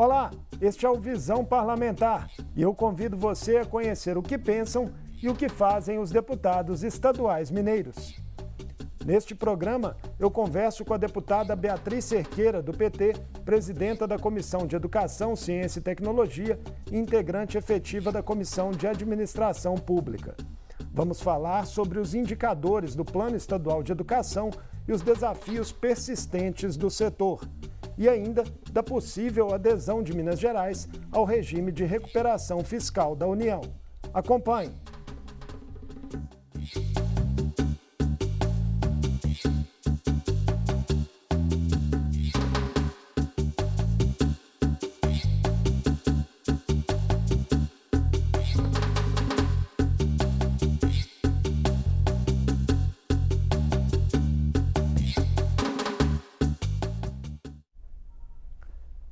Olá, este é o Visão Parlamentar e eu convido você a conhecer o que pensam e o que fazem os deputados estaduais mineiros. Neste programa, eu converso com a deputada Beatriz Cerqueira, do PT, presidenta da Comissão de Educação, Ciência e Tecnologia e integrante efetiva da Comissão de Administração Pública. Vamos falar sobre os indicadores do Plano Estadual de Educação e os desafios persistentes do setor. E ainda da possível adesão de Minas Gerais ao regime de recuperação fiscal da União. Acompanhe.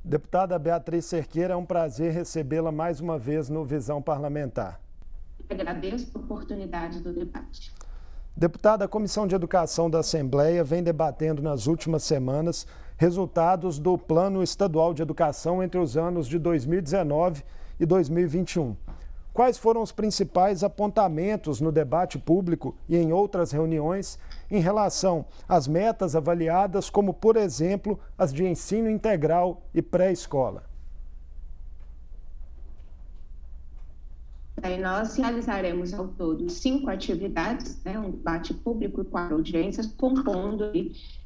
Deputada Beatriz Cerqueira, é um prazer recebê-la mais uma vez no Visão Parlamentar. Agradeço a oportunidade do debate. Deputada, a Comissão de Educação da Assembleia vem debatendo nas últimas semanas resultados do Plano Estadual de Educação entre os anos de 2019 e 2021. Quais foram os principais apontamentos no debate público e em outras reuniões em relação às metas avaliadas, como, por exemplo, as de ensino integral e pré-escola? Nós realizaremos ao todo 5 atividades, um debate público com audiências, compondo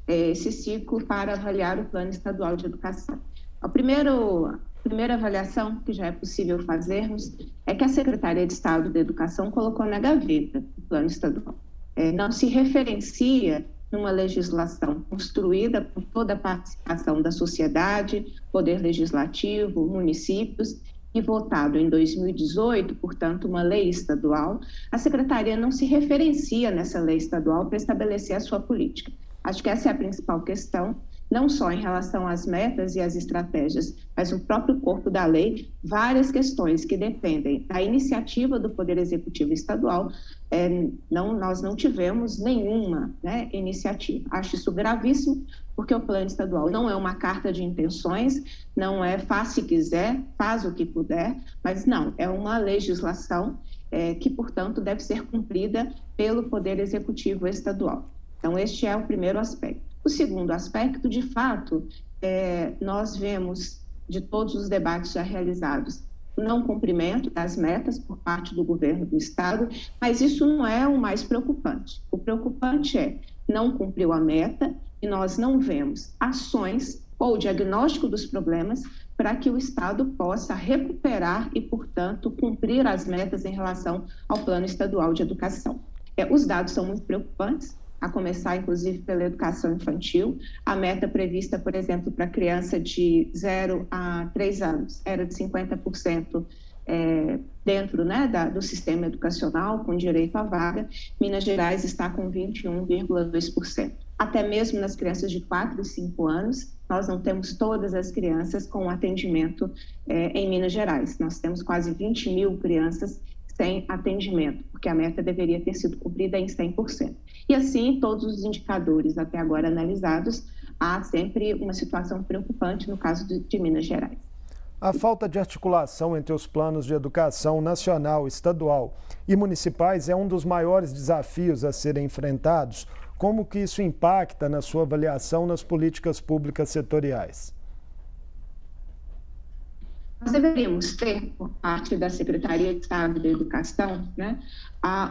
esse ciclo para avaliar o Plano Estadual de Educação. A primeira avaliação que já é possível fazermos é que a Secretaria de Estado da Educação colocou na gaveta o Plano Estadual. Não se referencia numa legislação construída com toda a participação da sociedade, poder legislativo, municípios, e votado em 2018, portanto, uma lei estadual. A Secretaria não se referencia nessa lei estadual para estabelecer a sua política. Acho que essa é a principal questão, não só em relação às metas e às estratégias, mas no próprio corpo da lei, várias questões que dependem da iniciativa do Poder Executivo Estadual. Nós não tivemos nenhuma iniciativa. Acho isso gravíssimo, porque o Plano Estadual não é uma carta de intenções, não é faz se quiser, faz o que puder, mas não, é uma legislação que, portanto, deve ser cumprida pelo Poder Executivo Estadual. Então, este é o primeiro aspecto. O segundo aspecto, de fato, nós vemos, de todos os debates já realizados, o não cumprimento das metas por parte do governo do Estado, mas isso não é o mais preocupante. O preocupante é não cumpriu a meta e nós não vemos ações ou diagnóstico dos problemas para que o Estado possa recuperar e, portanto, cumprir as metas em relação ao Plano Estadual de Educação. Os dados são muito preocupantes, a começar, inclusive, pela educação infantil. A meta prevista, por exemplo, para criança de 0 a 3 anos era de 50% dentro do sistema educacional, com direito à vaga. Minas Gerais está com 21,2%. Até mesmo nas crianças de 4 e 5 anos, nós não temos todas as crianças com atendimento em Minas Gerais. Nós temos quase 20 mil crianças sem atendimento, porque a meta deveria ter sido cumprida em 100%. E assim, todos os indicadores até agora analisados, há sempre uma situação preocupante no caso de Minas Gerais. A falta de articulação entre os planos de educação nacional, estadual e municipais é um dos maiores desafios a serem enfrentados. Como que isso impacta na sua avaliação nas políticas públicas setoriais? Nós deveríamos ter, por parte da Secretaria de Estado da Educação,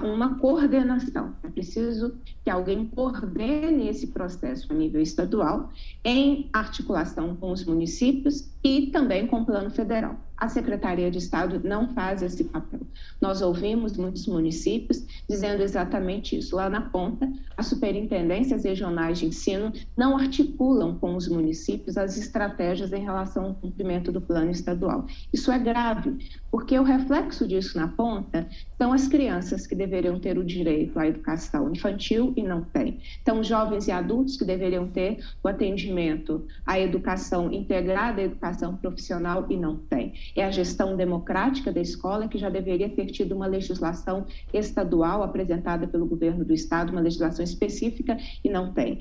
uma coordenação. É preciso que alguém coordene esse processo a nível estadual, em articulação com os municípios e também com o Plano Federal. A Secretaria de Estado não faz esse papel. Nós ouvimos muitos municípios dizendo exatamente isso. Lá na ponta, as superintendências regionais de ensino não articulam com os municípios as estratégias em relação ao cumprimento do plano estadual. Isso é grave, porque o reflexo disso na ponta são as crianças que deveriam ter o direito à educação infantil e não têm. Então, jovens e adultos que deveriam ter o atendimento à educação integrada, à educação profissional e não têm. é a gestão democrática da escola, que já deveria ter tido uma legislação estadual apresentada pelo governo do estado, uma legislação específica, e não tem.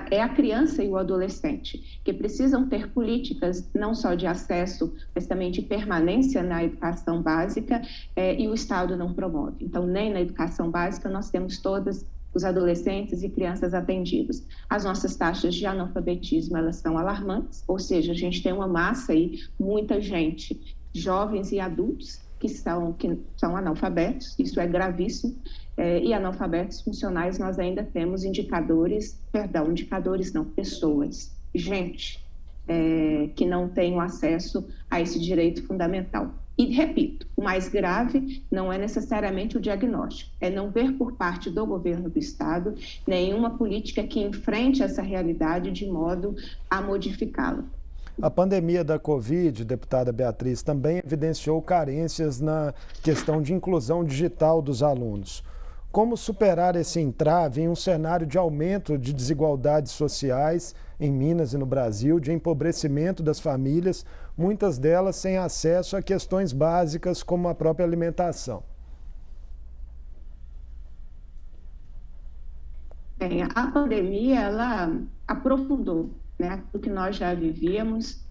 É a criança e o adolescente, que precisam ter políticas não só de acesso, mas também de permanência na educação básica, e o estado não promove. Então, nem na educação básica nós temos todos os adolescentes e crianças atendidos. As nossas taxas de analfabetismo, elas são alarmantes, ou seja, a gente tem uma massa aí, muita gente, jovens e adultos, que são analfabetos, isso é gravíssimo, e analfabetos funcionais nós ainda temos pessoas, gente, que não têm acesso a esse direito fundamental. E, repito, o mais grave não é necessariamente o diagnóstico, é não ver por parte do governo do estado nenhuma política que enfrente essa realidade de modo a modificá-la. A pandemia da Covid, deputada Beatriz, também evidenciou carências na questão de inclusão digital dos alunos. Como superar esse entrave em um cenário de aumento de desigualdades sociais em Minas e no Brasil, de empobrecimento das famílias, muitas delas sem acesso a questões básicas como a própria alimentação? Bem, a pandemia, ela aprofundou, né, o que nós já vivíamos,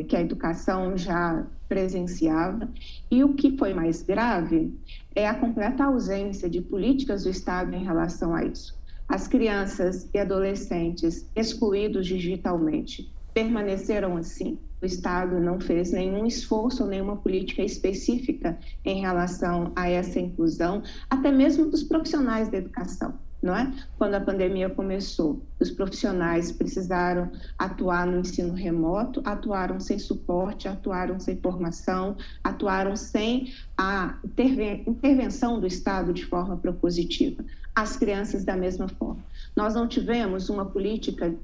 que a educação já presenciava, e o que foi mais grave é a completa ausência de políticas do Estado em relação a isso. As crianças e adolescentes excluídos digitalmente permaneceram assim. O Estado não fez nenhum esforço ou nenhuma política específica em relação a essa inclusão, até mesmo dos profissionais da educação. Não é? Quando a pandemia começou, os profissionais precisaram atuar no ensino remoto, atuaram sem suporte, atuaram sem formação, atuaram sem a intervenção do Estado de forma propositiva. As crianças da mesma forma. Nós não tivemos uma política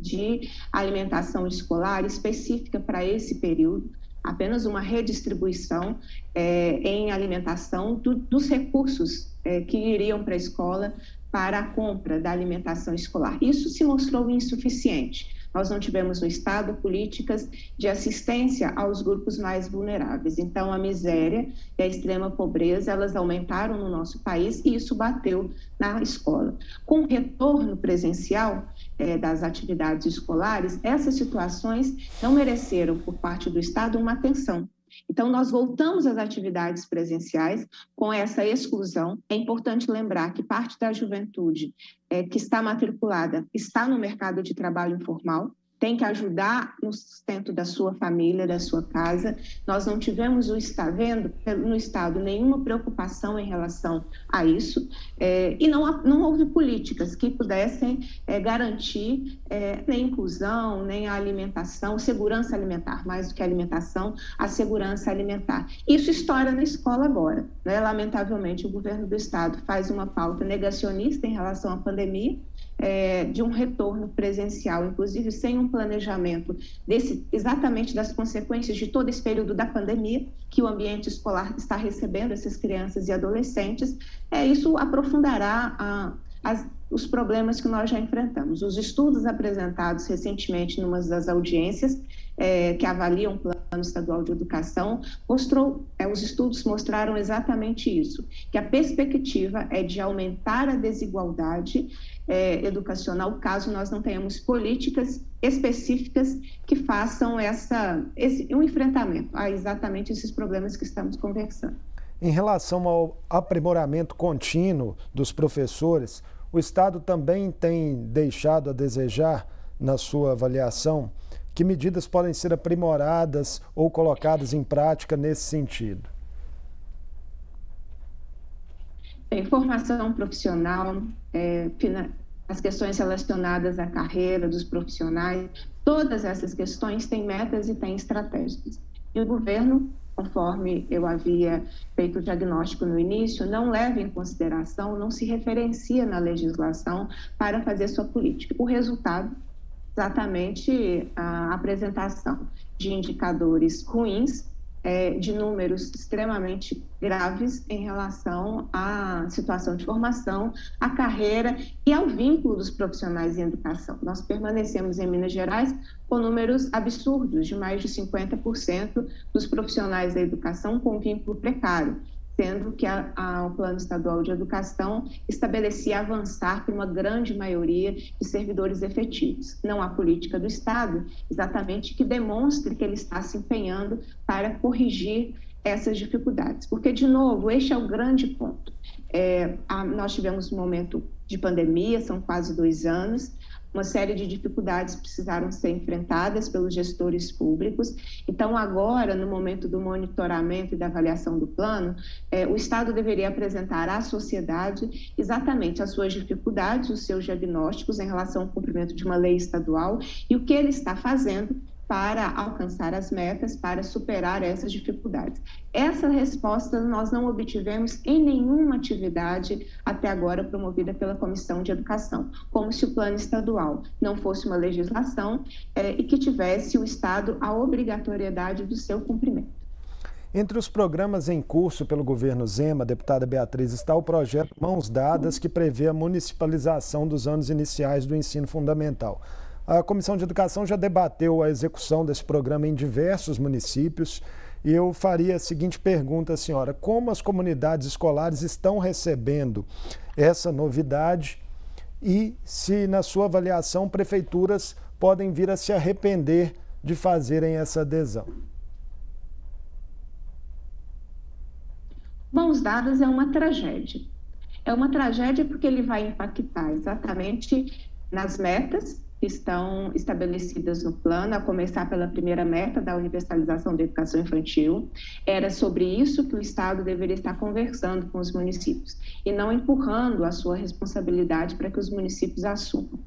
de alimentação escolar específica para esse período, apenas uma redistribuição em alimentação dos recursos que iriam para a escola para a compra da alimentação escolar. Isso se mostrou insuficiente. Nós não tivemos no Estado políticas de assistência aos grupos mais vulneráveis. Então, a miséria e a extrema pobreza, elas aumentaram no nosso país e isso bateu na escola. Com o retorno presencial das atividades escolares, essas situações não mereceram, por parte do Estado, uma atenção. Então, nós voltamos às atividades presenciais com essa exclusão. É importante lembrar que parte da juventude que está matriculada está no mercado de trabalho informal, tem que ajudar no sustento da sua família, da sua casa. Nós não tivemos no Estado nenhuma preocupação em relação a isso e não houve políticas que pudessem garantir nem inclusão, nem a alimentação, segurança alimentar, mais do que a alimentação, a segurança alimentar. Isso estoura na escola agora, né? Lamentavelmente, o governo do Estado faz uma pauta negacionista em relação à pandemia, de um retorno presencial, inclusive sem um planejamento exatamente das consequências de todo esse período da pandemia, que o ambiente escolar está recebendo essas crianças e adolescentes. Isso aprofundará os problemas que nós já enfrentamos. Os estudos apresentados recentemente numa das audiências que avaliam o Plano Estadual de Educação, os estudos mostraram exatamente isso, que a perspectiva é de aumentar a desigualdade educacional, caso nós não tenhamos políticas específicas que façam um enfrentamento a exatamente esses problemas que estamos conversando. Em relação ao aprimoramento contínuo dos professores, o Estado também tem deixado a desejar na sua avaliação? Que medidas podem ser aprimoradas ou colocadas em prática nesse sentido? Formação profissional, as questões relacionadas à carreira dos profissionais, todas essas questões têm metas e têm estratégias. E o governo, conforme eu havia feito o diagnóstico no início, não leva em consideração, não se referencia na legislação para fazer sua política. O resultado, exatamente a apresentação de indicadores ruins de números extremamente graves em relação à situação de formação, à carreira e ao vínculo dos profissionais em educação. Nós permanecemos em Minas Gerais com números absurdos, de mais de 50% dos profissionais da educação com vínculo precário, sendo que o Plano Estadual de Educação estabelecia avançar para uma grande maioria de servidores efetivos. Não há política do Estado, exatamente, que demonstre que ele está se empenhando para corrigir essas dificuldades. Porque, de novo, este é o grande ponto. Nós tivemos um momento de pandemia, são quase 2 anos, uma série de dificuldades precisaram ser enfrentadas pelos gestores públicos. Então, agora, no momento do monitoramento e da avaliação do plano, o Estado deveria apresentar à sociedade exatamente as suas dificuldades, os seus diagnósticos em relação ao cumprimento de uma lei estadual e o que ele está fazendo para alcançar as metas, para superar essas dificuldades. Essa resposta nós não obtivemos em nenhuma atividade até agora promovida pela Comissão de Educação, como se o plano estadual não fosse uma legislação e que tivesse o Estado a obrigatoriedade do seu cumprimento. Entre os programas em curso pelo governo Zema, deputada Beatriz, está o projeto Mãos Dadas, que prevê a municipalização dos anos iniciais do ensino fundamental. A Comissão de Educação já debateu a execução desse programa em diversos municípios e eu faria a seguinte pergunta, senhora: como as comunidades escolares estão recebendo essa novidade e se, na sua avaliação, prefeituras podem vir a se arrepender de fazerem essa adesão? Mãos Dadas é uma tragédia. É uma tragédia porque ele vai impactar exatamente nas metas que estão estabelecidas no plano, a começar pela primeira meta da universalização da educação infantil. Era sobre isso que o Estado deveria estar conversando com os municípios e não empurrando a sua responsabilidade para que os municípios assumam.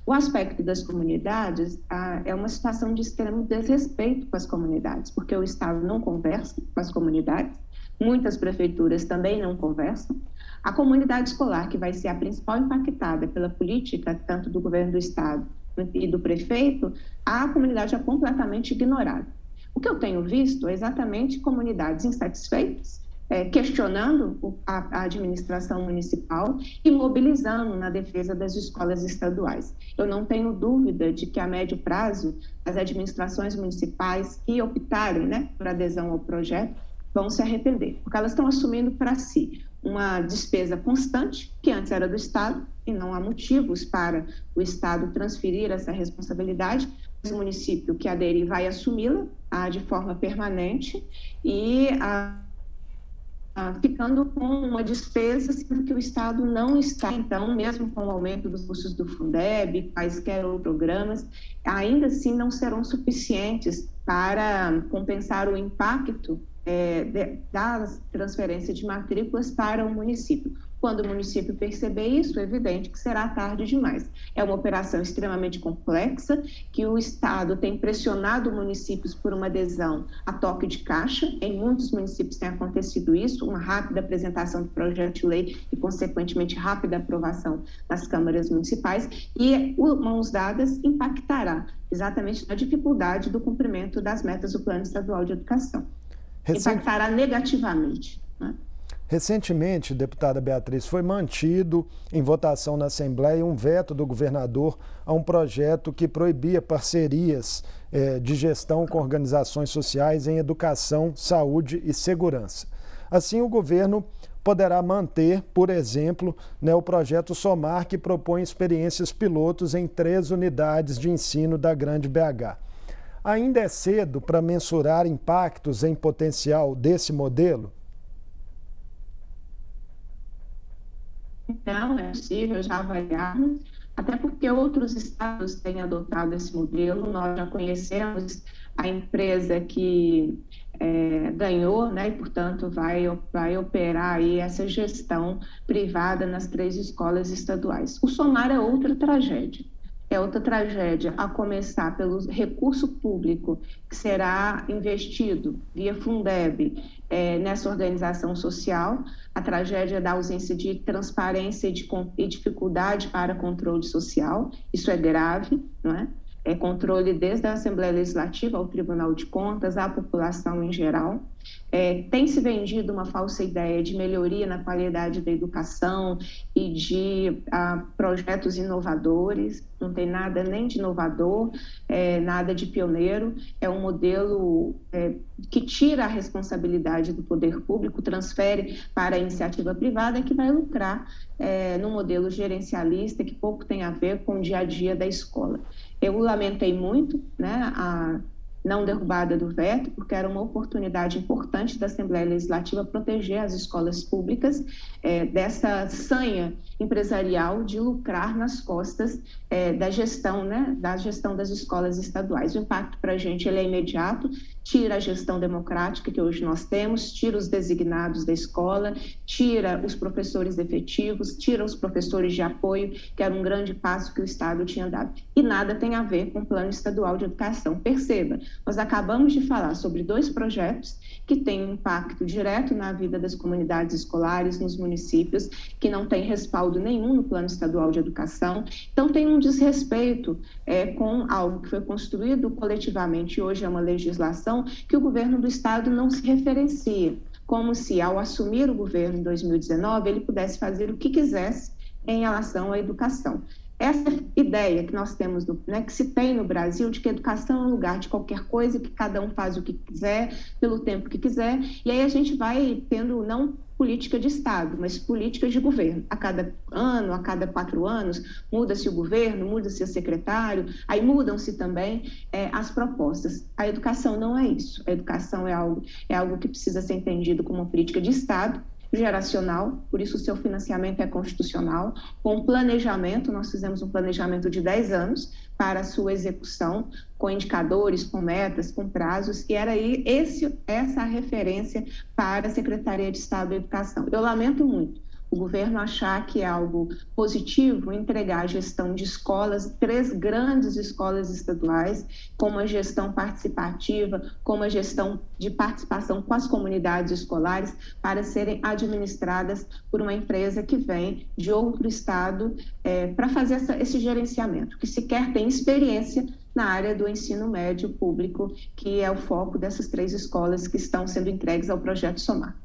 O aspecto das comunidades é uma situação de extremo desrespeito com as comunidades, porque o Estado não conversa com as comunidades, muitas prefeituras também não conversam. A comunidade escolar, que vai ser a principal impactada pela política, tanto do governo do Estado e do prefeito, a comunidade é completamente ignorada. O que eu tenho visto é exatamente comunidades insatisfeitas, questionando a administração municipal e mobilizando na defesa das escolas estaduais. Eu não tenho dúvida de que, a médio prazo, as administrações municipais que optarem, por adesão ao projeto vão se arrepender, porque elas estão assumindo para si uma despesa constante, que antes era do Estado, e não há motivos para o Estado transferir essa responsabilidade. O município que aderir vai assumi-la de forma permanente e ficando com uma despesa que o Estado não está, então, mesmo com o aumento dos custos do Fundeb, quaisquer outros programas, ainda assim não serão suficientes para compensar o impacto das transferências de matrículas para o município. Quando o município perceber isso, é evidente que será tarde demais. É uma operação extremamente complexa, que o Estado tem pressionado municípios por uma adesão a toque de caixa. Em muitos municípios tem acontecido isso, uma rápida apresentação do projeto de lei e, consequentemente, rápida aprovação nas câmaras municipais. E o Mãos Dadas impactará exatamente na dificuldade do cumprimento das metas do Plano Estadual de Educação. Impactará negativamente, né? Recentemente, deputada Beatriz, foi mantido em votação na Assembleia um veto do governador a um projeto que proibia parcerias de gestão com organizações sociais em educação, saúde e segurança. Assim, o governo poderá manter, por exemplo, o projeto Somar, que propõe experiências pilotos em 3 unidades de ensino da Grande BH. Ainda é cedo para mensurar impactos em potencial desse modelo? Não é possível já avaliarmos, até porque outros estados têm adotado esse modelo. Nós já conhecemos a empresa que ganhou, e, portanto, vai operar aí essa gestão privada nas 3 escolas estaduais. O Somar é outra tragédia. É outra tragédia, a começar pelo recurso público que será investido via Fundeb nessa organização social, a tragédia da ausência de transparência e dificuldade para controle social. Isso é grave, não é? controle desde a Assembleia Legislativa ao Tribunal de Contas, à população em geral. Tem se vendido uma falsa ideia de melhoria na qualidade da educação e de projetos inovadores. Não tem nada nem de inovador, nada de pioneiro. É um modelo que tira a responsabilidade do poder público, transfere para a iniciativa privada, que vai lucrar no modelo gerencialista, que pouco tem a ver com o dia a dia da escola. Eu lamentei muito, né, a não derrubada do veto, porque era uma oportunidade importante da Assembleia Legislativa proteger as escolas públicas dessa sanha empresarial de lucrar nas costas da gestão, né, das escolas estaduais. O impacto para a gente ele é imediato, tira a gestão democrática que hoje nós temos, tira os designados da escola, tira os professores efetivos, tira os professores de apoio, que era um grande passo que o Estado tinha dado. E nada tem a ver com o Plano Estadual de Educação. Perceba, nós acabamos de falar sobre 2 projetos que têm um impacto direto na vida das comunidades escolares, nos municípios, que não tem respaldo nenhum no Plano Estadual de Educação. Então, tem um desrespeito com algo que foi construído coletivamente, e hoje é uma legislação que o governo do Estado não se referencia, como se, ao assumir o governo em 2019, ele pudesse fazer o que quisesse em relação à educação. Essa ideia que nós temos, né, que se tem no Brasil, de que a educação é um lugar de qualquer coisa, que cada um faz o que quiser, pelo tempo que quiser, e aí a gente vai tendo, não política de Estado, mas políticas de governo. A cada ano, a cada 4 anos, muda-se o governo, muda-se o secretário, aí mudam-se também as propostas. A educação não é isso. A educação é algo que precisa ser entendido como uma política de Estado, geracional, por isso o seu financiamento é constitucional, com planejamento. Nós fizemos um planejamento de 10 anos para a sua execução, com indicadores, com metas, com prazos, e era aí essa a referência para a Secretaria de Estado da Educação. Eu lamento muito o governo achar que é algo positivo entregar a gestão de escolas, 3 grandes escolas estaduais, com uma gestão participativa, com uma gestão de participação com as comunidades escolares, para serem administradas por uma empresa que vem de outro estado para fazer esse gerenciamento, que sequer tem experiência na área do ensino médio público, que é o foco dessas 3 escolas que estão sendo entregues ao Projeto Somar.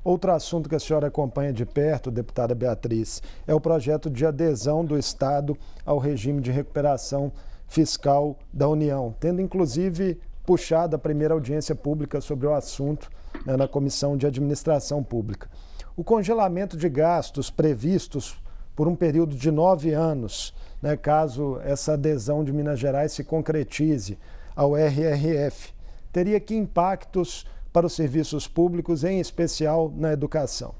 Outro assunto que a senhora acompanha de perto, deputada Beatriz, é o projeto de adesão do Estado ao regime de recuperação fiscal da União, tendo inclusive puxado a primeira audiência pública sobre o assunto, né, na Comissão de Administração Pública. O congelamento de gastos previstos por um período de 9 anos, né, caso essa adesão de Minas Gerais se concretize ao RRF, teria que impactos para os serviços públicos, em especial na educação?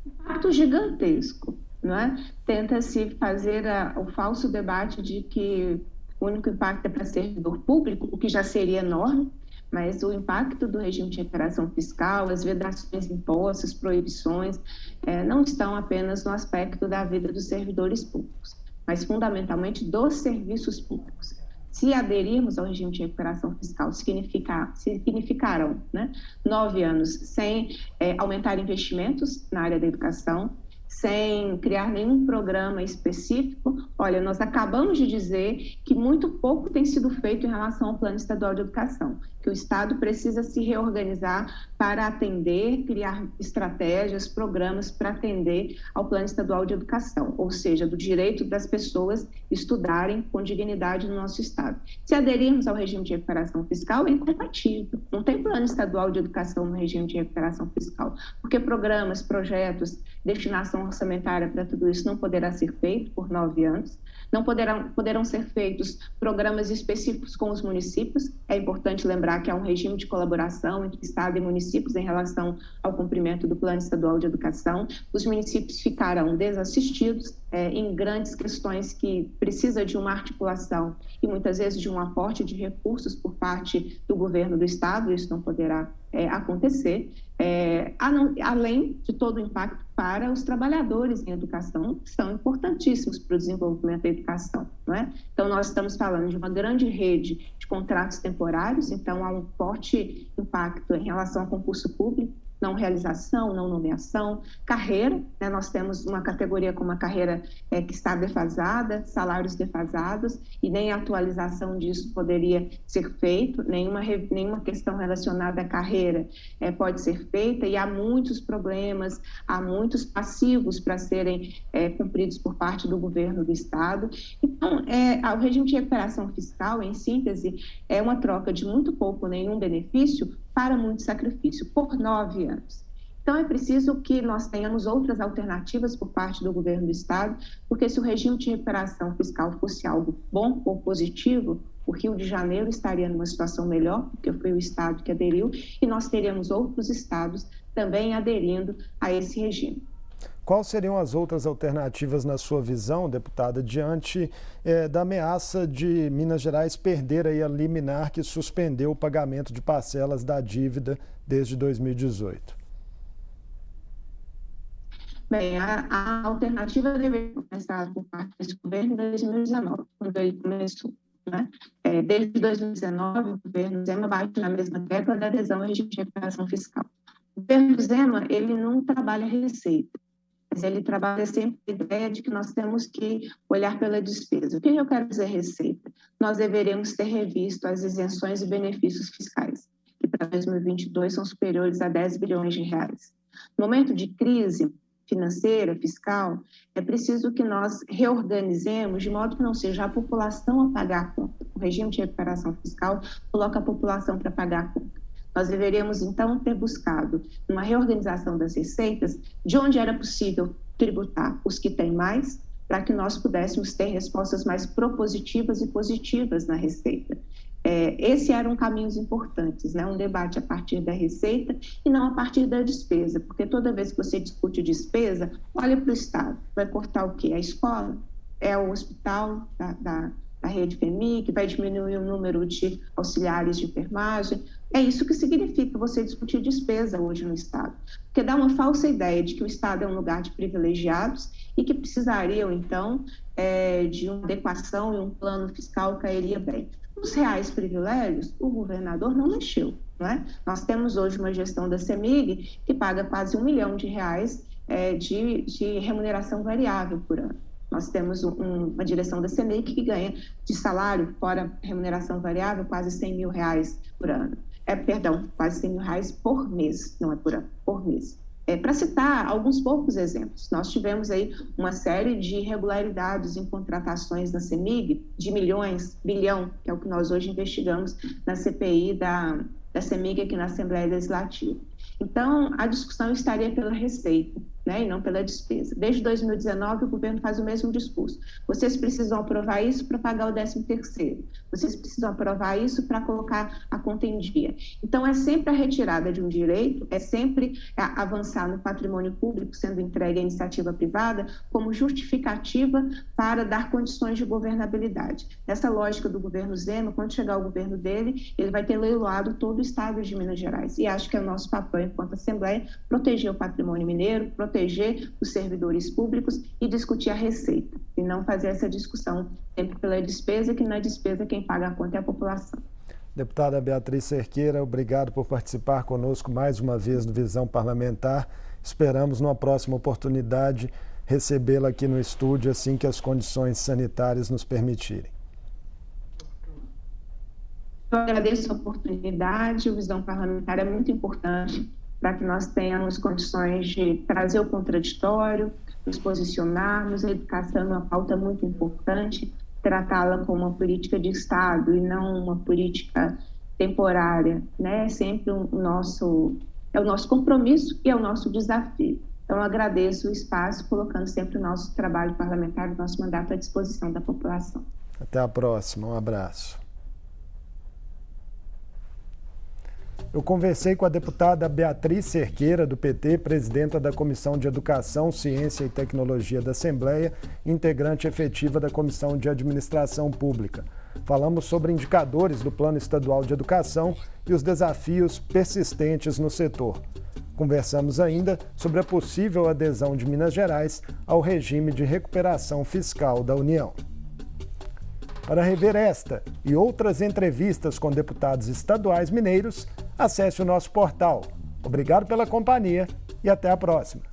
Impacto gigantesco, não é? Tenta-se fazer o falso debate de que o único impacto é para servidor público, o que já seria enorme, mas o impacto do regime de recuperação fiscal, as vedações de impostos, proibições, não estão apenas no aspecto da vida dos servidores públicos, mas fundamentalmente dos serviços públicos. Se aderirmos ao regime de recuperação fiscal, significarão, né, 9 anos sem aumentar investimentos na área da educação, sem criar nenhum programa específico. Olha, nós acabamos de dizer que muito pouco tem sido feito em relação ao Plano Estadual de Educação, que o Estado precisa se reorganizar para atender, criar estratégias, programas para atender ao Plano Estadual de Educação, ou seja, do direito das pessoas estudarem com dignidade no nosso Estado. Se aderirmos ao regime de recuperação fiscal, é incompatível. Não tem Plano Estadual de Educação no regime de recuperação fiscal, porque programas, projetos, destinação orçamentária para tudo isso não poderá ser feito por 9 anos. Não poderão ser feitos programas específicos com os municípios. É importante lembrar que há um regime de colaboração entre Estado e municípios em relação ao cumprimento do Plano Estadual de Educação. Os municípios ficarão desassistidos em grandes questões que precisa de uma articulação e muitas vezes de um aporte de recursos por parte do governo do Estado. Isso não poderá acontecer, além de todo o impacto para os trabalhadores em educação, que são importantíssimos para o desenvolvimento da educação, não é? Então, nós estamos falando de uma grande rede de contratos temporários, então há um forte impacto em relação ao concurso público. não realização, não nomeação, carreira, né? Nós temos uma categoria com uma carreira que está defasada, salários defasados, e nem a atualização disso poderia ser feito, nenhuma questão relacionada à carreira pode ser feita, e há muitos problemas, há muitos passivos para serem cumpridos por parte do governo do Estado. Então, o regime de recuperação fiscal, em síntese, é uma troca de muito pouco, nenhum benefício, para muito sacrifício, por 9 anos. Então, é preciso que nós tenhamos outras alternativas por parte do governo do Estado, porque se o regime de recuperação fiscal fosse algo bom ou positivo, o Rio de Janeiro estaria numa situação melhor, porque foi o Estado que aderiu, e nós teríamos outros estados também aderindo a esse regime. Quais seriam as outras alternativas, na sua visão, deputada, diante da ameaça de Minas Gerais perder aí a liminar que suspendeu o pagamento de parcelas da dívida desde 2018? Bem, a alternativa deveria começar por parte desse governo em 2019, quando ele começou. Né? Desde 2019, o governo Zema bate na mesma tecla da adesão ao regime de recuperação fiscal. O governo Zema, ele não trabalha receita, mas ele trabalha sempre a ideia de que nós temos que olhar pela despesa. O que eu quero dizer receita? Nós deveríamos ter revisto as isenções e benefícios fiscais, que para 2022 são superiores a 10 bilhões de reais. No momento de crise financeira, fiscal, é preciso que nós reorganizemos de modo que não seja a população a pagar a conta. O regime de recuperação fiscal coloca a população para pagar a conta. Nós deveríamos, então, ter buscado uma reorganização das receitas de onde era possível tributar os que têm mais, para que nós pudéssemos ter respostas mais propositivas e positivas na receita. Esses eram caminhos importantes, né? Um debate a partir da receita e não a partir da despesa, porque toda vez que você discute despesa, olha para o Estado, vai cortar o quê? A escola? É o hospital da rede FEMIC, vai diminuir o número de auxiliares de enfermagem. É isso que significa você discutir despesa hoje no Estado, porque dá uma falsa ideia de que o Estado é um lugar de privilegiados e que precisariam, então, de uma adequação e um plano fiscal cairia bem. Os reais privilégios, o governador não mexeu, não é? Nós temos hoje uma gestão da CEMIG que paga quase R$1 milhão de remuneração variável por ano. Nós temos uma direção da CEMIG que ganha de salário, fora remuneração variável, quase R$100 mil por ano. Quase R$100 mil por mês, não é por ano, por mês. Para citar alguns poucos exemplos, nós tivemos aí uma série de irregularidades em contratações da CEMIG, de milhões, bilhão, que é o que nós hoje investigamos na CPI da CEMIG aqui na Assembleia Legislativa. Então, a discussão estaria pela receita, né, e não pela despesa. Desde 2019, o governo faz o mesmo discurso. Vocês precisam aprovar isso para pagar o 13º. Vocês precisam aprovar isso para colocar a conta em dia. Então, é sempre a retirada de um direito, é sempre avançar no patrimônio público, sendo entregue à iniciativa privada, como justificativa para dar condições de governabilidade. Nessa lógica do governo Zema, quando chegar o governo dele, ele vai ter leiloado todo o estado de Minas Gerais. E acho que é o nosso papel, enquanto Assembleia, proteger o patrimônio mineiro, proteger os servidores públicos e discutir a receita, e não fazer essa discussão sempre pela despesa, que na despesa quem paga a conta é a população. Deputada Beatriz Cerqueira, obrigado por participar conosco mais uma vez do Visão Parlamentar. Esperamos, numa próxima oportunidade, recebê-la aqui no estúdio assim que as condições sanitárias nos permitirem. Eu agradeço a oportunidade, o Visão Parlamentar é muito importante para que nós tenhamos condições de trazer o contraditório, nos posicionarmos. A educação é uma pauta muito importante, tratá-la como uma política de Estado e não uma política temporária, né? É sempre o nosso compromisso e é o nosso desafio. Então, eu agradeço o espaço, colocando sempre o nosso trabalho parlamentar, o nosso mandato à disposição da população. Até a próxima, um abraço. Eu conversei com a deputada Beatriz Cerqueira, do PT, presidenta da Comissão de Educação, Ciência e Tecnologia da Assembleia, integrante efetiva da Comissão de Administração Pública. Falamos sobre indicadores do Plano Estadual de Educação e os desafios persistentes no setor. Conversamos ainda sobre a possível adesão de Minas Gerais ao regime de recuperação fiscal da União. Para rever esta e outras entrevistas com deputados estaduais mineiros, acesse o nosso portal Obrigado pela companhia e até a próxima.